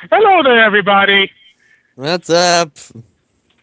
Hello there, everybody. What's up?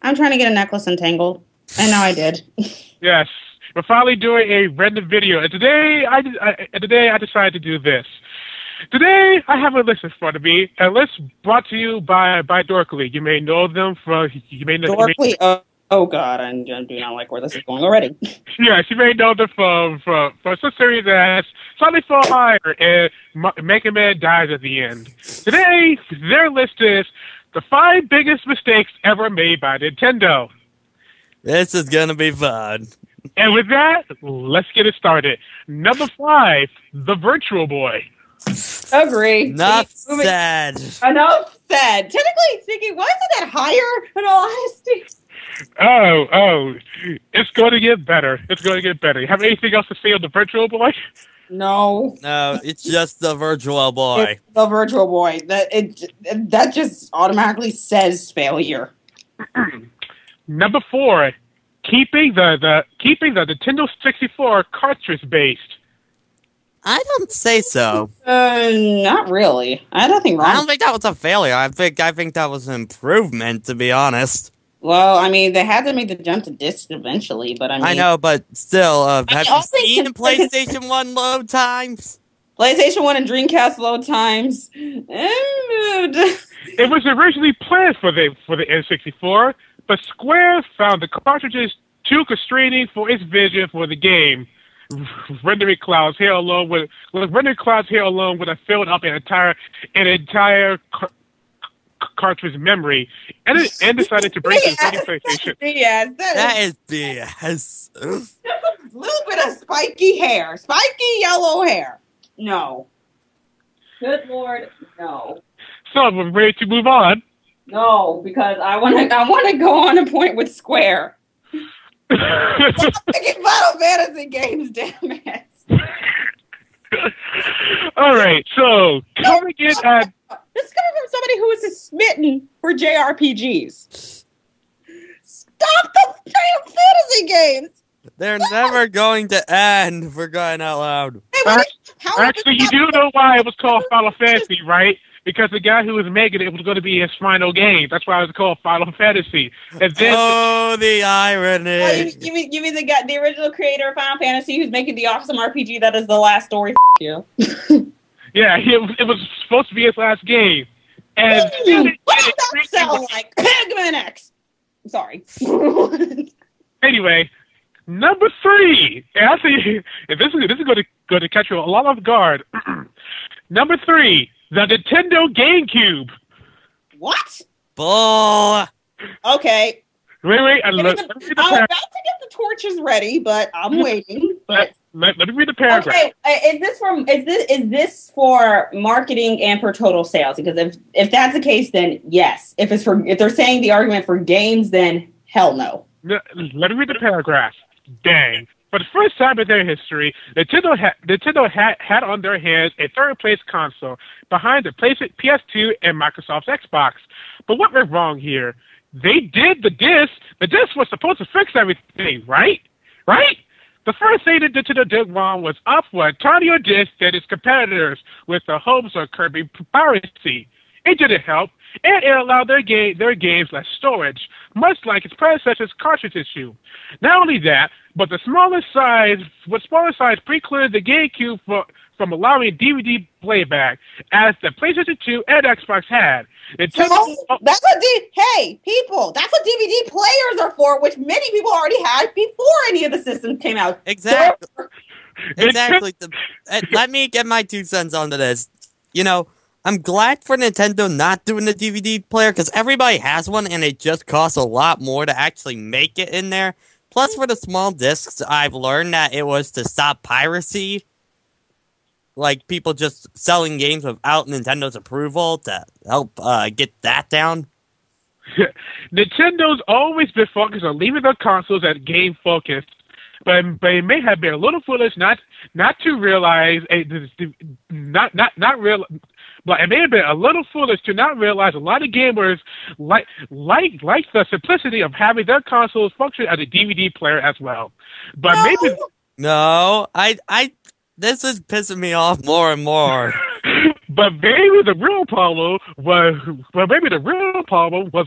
I'm trying to get a necklace entangled. And now I did. Yes, we're finally doing a random video, and today I decided to do this. Today I have a list in front of me, a list brought to you by Dorkly. You may know them from Dorkly. Oh God, I do not like where this is going already. Yes, you may know them from some series as Slightly Fall Higher and Mega Man Dies at the End. Today their list is the 5 biggest mistakes ever made by Nintendo. This is gonna be fun. And with that, let's get it started. Number 5, the Virtual Boy. Agree. Enough said. Enough said. Technically speaking, why isn't that higher? In all honesty. Oh, it's going to get better. It's going to get better. You have anything else to say on the Virtual Boy? No. No, it's just the Virtual Boy. It's the Virtual Boy. That just automatically says failure. Number 4, keeping the Nintendo 64 cartridge based. I don't say so. Not really. I had nothing wrong. I don't think that was a failure. I think that was an improvement, to be honest. Well, I mean, they had to make the jump to disc eventually, but I know, but still, have you seen think- PlayStation 1 load times? PlayStation 1 and Dreamcast load times. It was originally planned for the N64, but Square found the cartridges too constraining for its vision for the game. Rendering clouds here alone with a filled up an entire cartridge memory, and decided to break the PlayStation. BS. That is BS. Just a little bit of spiky yellow hair. No. Good Lord, no. So we're ready to move on. No, because I want to go on a point with Square. Stop picking Final Fantasy games, damn it. All right, so coming in at... This is coming from somebody who is smitten for JRPGs. Stop the damn fantasy games! They're never going to end, for crying out loud. Actually, you do know why it was called Final Fantasy, right? Because the guy who was making it was going to be his final game. That's why it was called Final Fantasy. And then, the irony! Oh, give me the original creator of Final Fantasy who's making the awesome RPG that is the last story. You. Yeah, it was supposed to be his last game. And what does that sound like? Pac-Man X. Sorry. Anyway, number 3. And I think this is going to catch you a lot off guard. Number 3, the Nintendo GameCube. What? Bull. Okay. Wait. I'm about to get the torches ready, but I'm waiting. But let me read the paragraph. Okay, is this for marketing and for total sales? Because if that's the case, then yes. If they're saying the argument for games, then hell no. Let me read the paragraph. Dang. For the first time in their history, Nintendo had on their hands a third-place console behind the PlayStation, PS2, and Microsoft's Xbox. But what went wrong here? They did the disc. The disc was supposed to fix everything, right? Right? The first thing that Nintendo did wrong was opt for Antonio Disc and its competitors with the hopes of curbing piracy. It didn't help, and it allowed their games less storage, much like its predecessor's cartridge issue. Not only that, but the smaller size precluded the GameCube from allowing DVD playback, as the PlayStation 2 and Xbox had. Hey, people, that's what DVD players are for, which many people already had before any of the systems came out. Exactly. Exactly. Let me get my 2 cents onto this. You know, I'm glad for Nintendo not doing the DVD player, because everybody has one, and it just costs a lot more to actually make it in there. Plus, for the small discs, I've learned that it was to stop piracy. Like, people just selling games without Nintendo's approval to help get that down. Nintendo's always been focused on leaving their consoles at game focused, but it may have been a little foolish not to realize But it may have been a little foolish to not realize a lot of gamers like the simplicity of having their consoles function as a DVD player as well. But maybe no, this is pissing me off more and more. But maybe the real problem was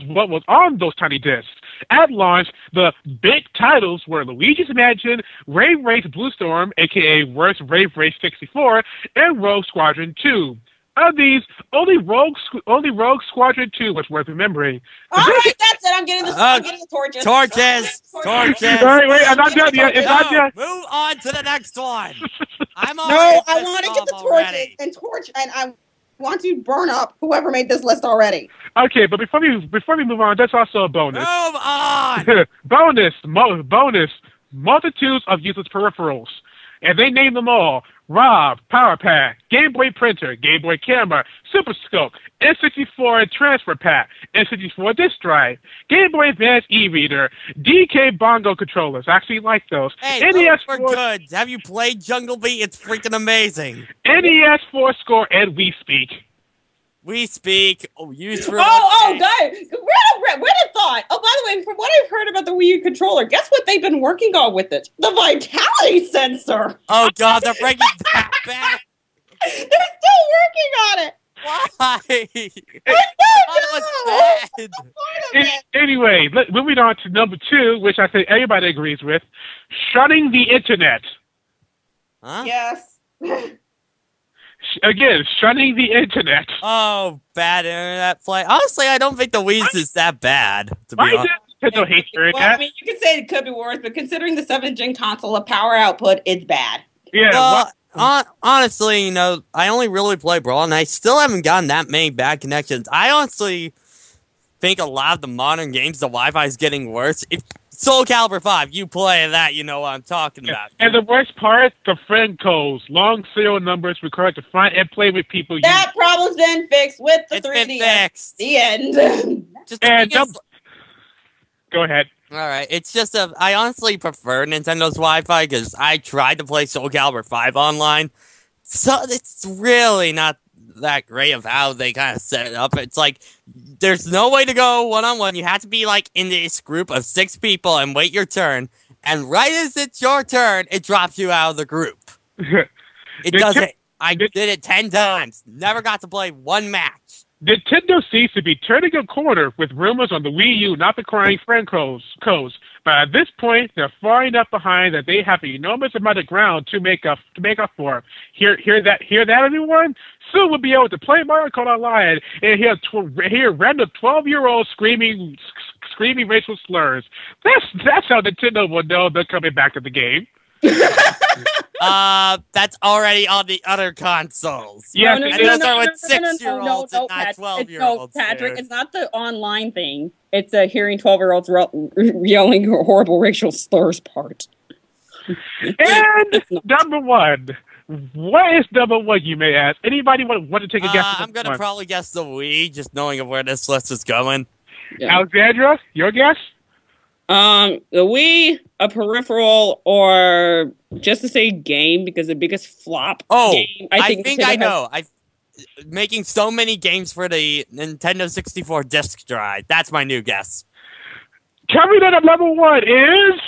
what was on those tiny discs. At launch, the big titles were Luigi's Mansion, Rave Race Blue Storm, aka Worst Rave Race 64, and Rogue Squadron 2. Of these, only Rogue Squadron 2 was worth remembering. All right, that's it. I'm getting the torches. Torches. Wait, I'm not done yet. It's not done. Move on to the next one. I want to get the torches and I want to burn up whoever made this list already. Okay, but before we move on, that's also a bonus. Move on. bonus. Multitudes of useless peripherals. And they named them all: Rob, Power Pack, Game Boy Printer, Game Boy Camera, Super Scope, N64 Transfer Pack, N64 Disk Drive, Game Boy Advance E-Reader, DK Bongo Controllers. I actually like those. Hey, NES those were good. Have you played Jungle Beat? It's freaking amazing. NES 4-score and We Speak. We Speak. Oh, guys, where'd it thought? Oh, by the way, from what I've heard about the Wii U controller, guess what they've been working on with it? The vitality sensor. Oh God, they're bringing that back. They're still working on it. Why? I don't know. Anyway, moving on to number 2, which I think everybody agrees with: shunning the internet. Huh? Yes. Again, shunning the internet. Oh, bad internet play. Honestly, I don't think the Wii's is that bad. To be honest. Nintendo hates your Well, internet. I mean, you could say it could be worse, but considering the 7th-gen console of power output, it's bad. Yeah. Well, honestly, I only really play Brawl, and I still haven't gotten that many bad connections. I honestly think a lot of the modern games, the Wi-Fi is getting worse. If Soul Calibur 5, you play that, you know what I'm talking about. And the worst part, the friend codes, long serial numbers required to find and play with people. That problem's been fixed with the 3DS. It's been fixed. The end. Just Go ahead. All right, it's just I honestly prefer Nintendo's Wi-Fi because I tried to play Soul Calibur 5 online, so it's really not that great of how they kind of set it up. It's like there's no way to go one-on-one. You have to be like in this group of 6 people and wait your turn, and right as it's your turn, it drops you out of the group. It does it. I did it 10 times. Never got to play one match. Nintendo seems to be turning a corner with rumors on the Wii U not requiring friend codes. But at this point, they're far enough behind that they have an enormous amount of ground to make up for. Hear that, everyone? Soon we'll be able to play Mario Kart Online and hear random 12-year-olds screaming racial slurs. That's how Nintendo will know they're coming back to the game. That's already on the other consoles. Yeah, and those are with 6-year-olds and not 12-year-olds. No, Patrick, it's not the online thing. It's hearing 12-year-olds yelling horrible racial slurs part. And number 1. What is number 1, you may ask? Anybody want to take a guess? I'm going to probably guess the Wii, just knowing where this list is going. Yeah. Alexandra, your guess? The Wii, a peripheral, or just to say game, because the biggest flop game, I think I know. Making so many games for the Nintendo 64 disk drive. That's my new guess. Coming in at number 1 is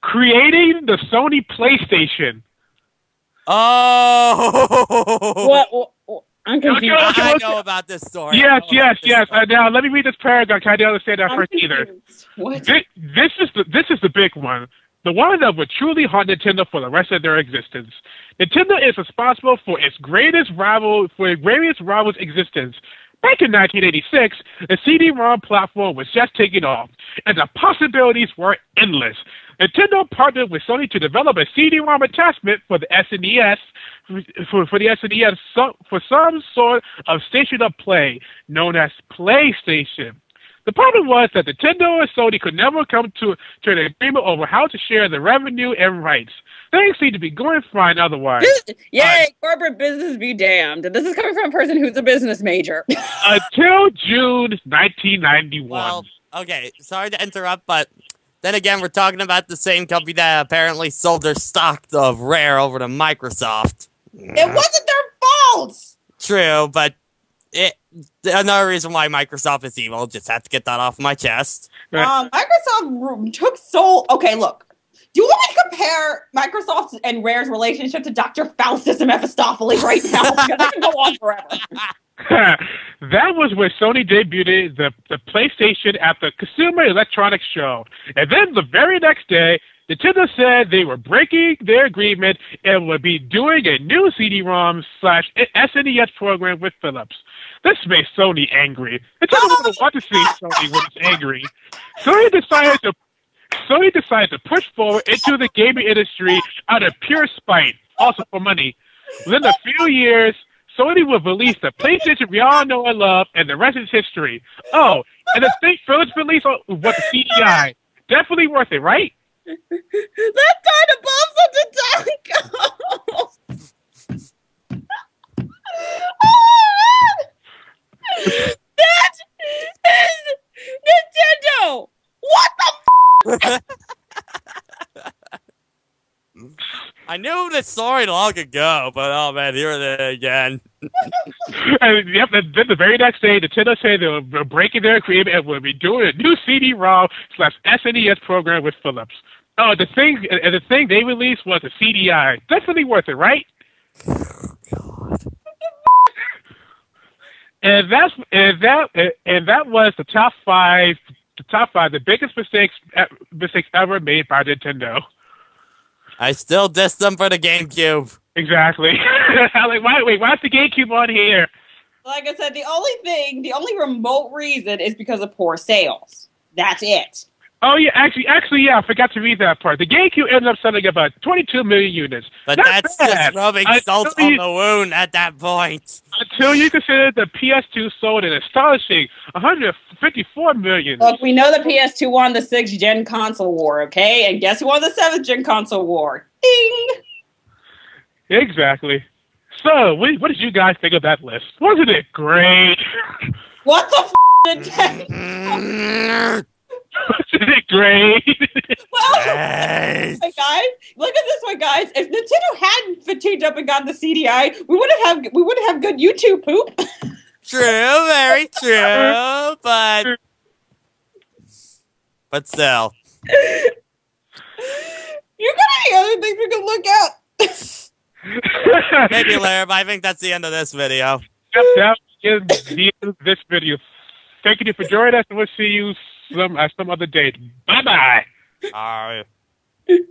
creating the Sony PlayStation. Oh! What? I'm confused. I know about this story. Yes. Now let me read this paragraph. I don't understand that first either. What? This is the big one. The one that would truly haunt Nintendo for the rest of their existence. Nintendo is responsible for its greatest rival's existence. Back in 1986, the CD-ROM platform was just taking off, and the possibilities were endless. Nintendo partnered with Sony to develop a CD-ROM attachment for the SNES, for some sort of station of play known as PlayStation. The problem was that Nintendo and Sony could never come to an agreement over how to share the revenue and rights. Things seem to be going fine otherwise. Yay, corporate business be damned. This is coming from a person who's a business major. Until June 1991. Well, okay, sorry to interrupt, but then again, we're talking about the same company that apparently sold their stock of Rare over to Microsoft. It wasn't their fault! True, but another reason why Microsoft is evil. Just have to get that off my chest. Microsoft took Okay, look. Do you want me to compare Microsoft and Rare's relationship to Dr. Faustus and Mephistopheles right now? Because I can go on forever. That was where Sony debuted the PlayStation at the Consumer Electronics Show. And then the very next day, Nintendo said they were breaking their agreement and would be doing a new CD-ROM / SNES program with Philips. This made Sony angry. Nintendo doesn't want to see Sony when it's angry. Sony decided to push forward into the gaming industry out of pure spite, also for money. Within a few years, Sony will release the PlayStation we all know and love, and the rest is history. Oh, and the thing Philips released was the CDI. Definitely worth it, right? That kind of bombs on the taco. That is Nintendo. What the? I knew this story long ago, but oh man, here it is again. And yep, then the very next day, Nintendo said they were breaking their agreement and will be doing a new CD-ROM / SNES program with Philips. Oh, the thing they released was a CDI. Definitely worth it, right? Oh, God. And that was the top five, the biggest mistakes ever made by Nintendo. I still diss them for the GameCube. Exactly. I'm like, why's the GameCube on here? Like I said, the only remote reason is because of poor sales. That's it. Oh yeah, actually, yeah, I forgot to read that part. The GameCube ended up selling about 22 million units. But Not that's bad. just rubbing salt on the wound at that point. Until you consider the PS2 sold an astonishing 154 million. Look, we know the PS2 won the 6th gen console war, okay? And guess who won the 7th gen console war? Ding! Exactly. So, what did you guys think of that list? Wasn't it great? What the Nintendo? Wasn't it great? Well, Yes. hey guys, look at this one, guys. If Nintendo hadn't fatigued up and gotten the CDI, we wouldn't have good YouTube poop. True, very true, but still. You got any other things we can look at? Maybe later, but I think that's the end of this video. Yep, that is the end of this video. Thank you for joining us, and we'll see you some other day. Bye-bye. All right.